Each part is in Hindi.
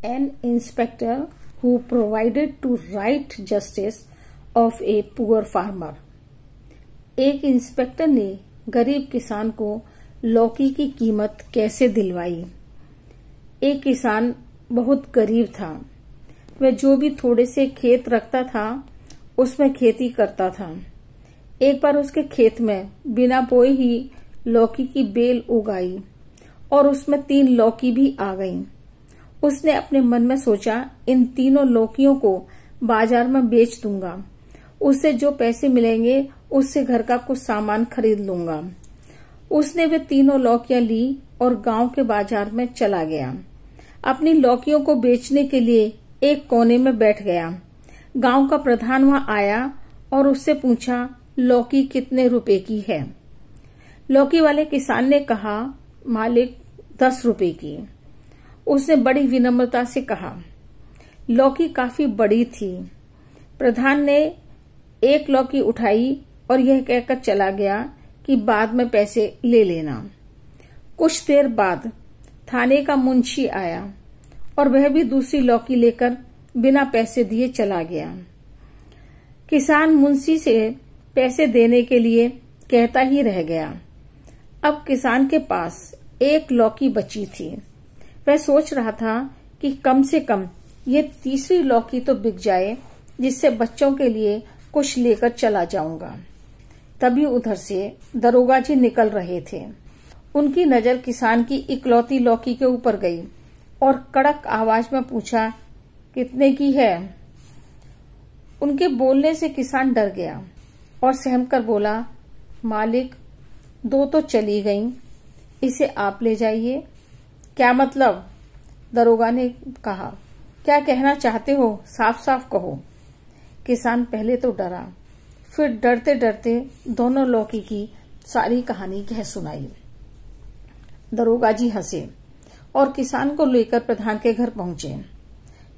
an inspector who provided to right justice of a poor farmer. एक इंस्पेक्टर ने गरीब किसान को लौकी की कीमत कैसे दिलवाई। एक किसान बहुत गरीब था। वह जो भी थोड़े से खेत रखता था उसमें खेती करता था। एक बार उसके खेत में बिना बोए ही लौकी की बेल उगाई और उसमें 3 लौकी भी आ गईं। उसने अपने मन में सोचा, इन तीनों लौकियों को बाजार में बेच दूंगा। उससे जो पैसे मिलेंगे उससे घर का कुछ सामान खरीद लूंगा। उसने वे तीनों लौकियां ली और गांव के बाजार में चला गया। अपनी लौकियों को बेचने के लिए एक कोने में बैठ गया। गांव का प्रधान वहां आया और उससे पूछा, लौकी कितने रुपए की है। लौकी वाले किसान ने कहा, मालिक 10 रुपए की। उसने बड़ी विनम्रता से कहा। लौकी काफी बड़ी थी। प्रधान ने एक लौकी उठाई और यह कहकर चला गया कि बाद में पैसे ले लेना। कुछ देर बाद थाने का मुंशी आया और वह भी दूसरी लौकी लेकर बिना पैसे दिए चला गया। किसान मुंशी से पैसे देने के लिए कहता ही रह गया। अब किसान के पास एक लौकी बची थी। वह सोच रहा था कि कम से कम ये तीसरी लौकी तो बिक जाए, जिससे बच्चों के लिए कुछ लेकर चला जाऊंगा। तभी उधर से दरोगा जी निकल रहे थे। उनकी नजर किसान की इकलौती लौकी के ऊपर गई और कड़क आवाज में पूछा, कितने की है। उनके बोलने से किसान डर गया और सहमकर बोला, मालिक 2 तो चली गईं, इसे आप ले जाइए। क्या मतलब? दरोगा ने कहा। क्या कहना चाहते हो, साफ साफ कहो। किसान पहले तो डरा, फिर डरते डरते दोनों लौकी की सारी कहानी कह सुनाई। दरोगा जी हंसे और किसान को लेकर प्रधान के घर पहुंचे।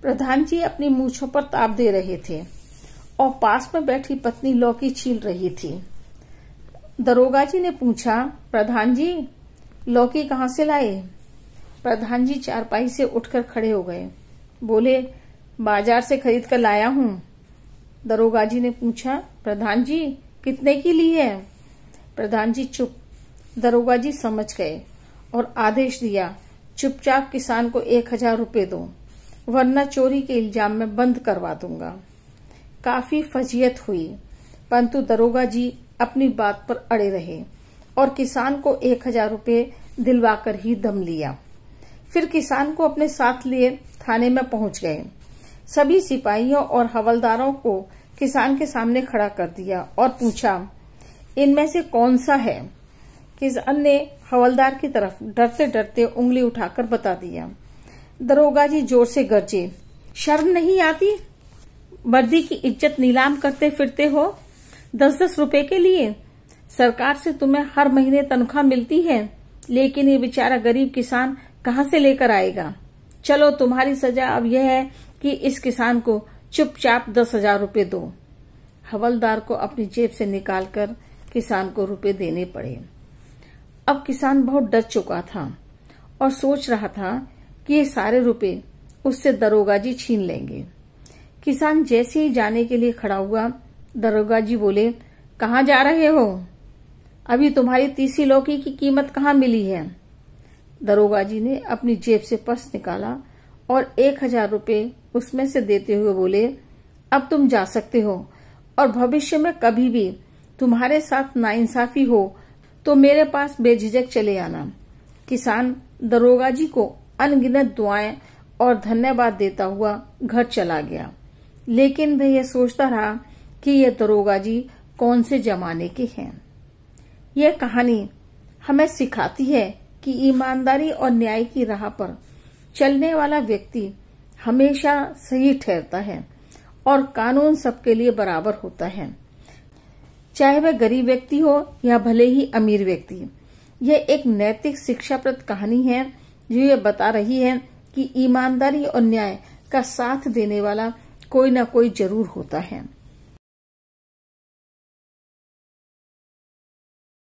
प्रधान जी अपनी मूंछों पर ताप दे रहे थे और पास में बैठी पत्नी लौकी छील रही थी। दरोगा जी ने पूछा, प्रधान जी लौकी कहाँ से लाए। प्रधान जी चारपाई से उठकर खड़े हो गए। बोले, बाजार से खरीद कर लाया हूँ। दरोगा जी ने पूछा, प्रधान जी कितने की ली है। प्रधान जी चुप। दरोगा जी समझ गए और आदेश दिया, चुपचाप किसान को 1000 रुपए दो, वरना चोरी के इल्जाम में बंद करवा दूंगा। काफी फजीयत हुई, परंतु दरोगा जी अपनी बात पर अड़े रहे और किसान को 1000 रुपए दिलवाकर ही दम लिया। फिर किसान को अपने साथ लिए थाने में पहुंच गए। सभी सिपाहियों और हवलदारों को किसान के सामने खड़ा कर दिया और पूछा, इनमें से कौन सा है। किसान ने हवलदार की तरफ डरते डरते उंगली उठाकर बता दिया। दरोगा जी जोर से गरजे, शर्म नहीं आती। वर्दी की इज्जत नीलाम करते फिरते हो 10-10 रुपए के लिए। सरकार से तुम्हें हर महीने तनख्वाह मिलती है, लेकिन ये बेचारा गरीब किसान कहाँ से लेकर आएगा। चलो तुम्हारी सजा अब यह है कि इस किसान को चुपचाप 10,000 रुपए दो। हवलदार को अपनी जेब से निकालकर किसान को रुपए देने पड़े। अब किसान बहुत डर चुका था और सोच रहा था कि ये सारे रुपए उससे दरोगा जी छीन लेंगे। किसान जैसे ही जाने के लिए खड़ा हुआ, दरोगा जी बोले, कहाँ जा रहे हो। अभी तुम्हारी तीसरी लौकी की कीमत कहाँ मिली है। दरोगा जी ने अपनी जेब से पर्स निकाला और 1000 रुपए उसमें से देते हुए बोले, अब तुम जा सकते हो और भविष्य में कभी भी तुम्हारे साथ नाइंसाफी हो तो मेरे पास बेझिझक चले आना। किसान दरोगा जी को अनगिनत दुआएं और धन्यवाद देता हुआ घर चला गया, लेकिन वह यह सोचता रहा कि यह दरोगा जी कौन से जमाने के हैं। यह कहानी हमें सिखाती है कि ईमानदारी और न्याय की राह पर चलने वाला व्यक्ति हमेशा सही ठहरता है और कानून सबके लिए बराबर होता है, चाहे वह गरीब व्यक्ति हो या भले ही अमीर व्यक्ति। यह एक नैतिक शिक्षाप्रद कहानी है जो ये बता रही है कि ईमानदारी और न्याय का साथ देने वाला कोई न कोई जरूर होता है।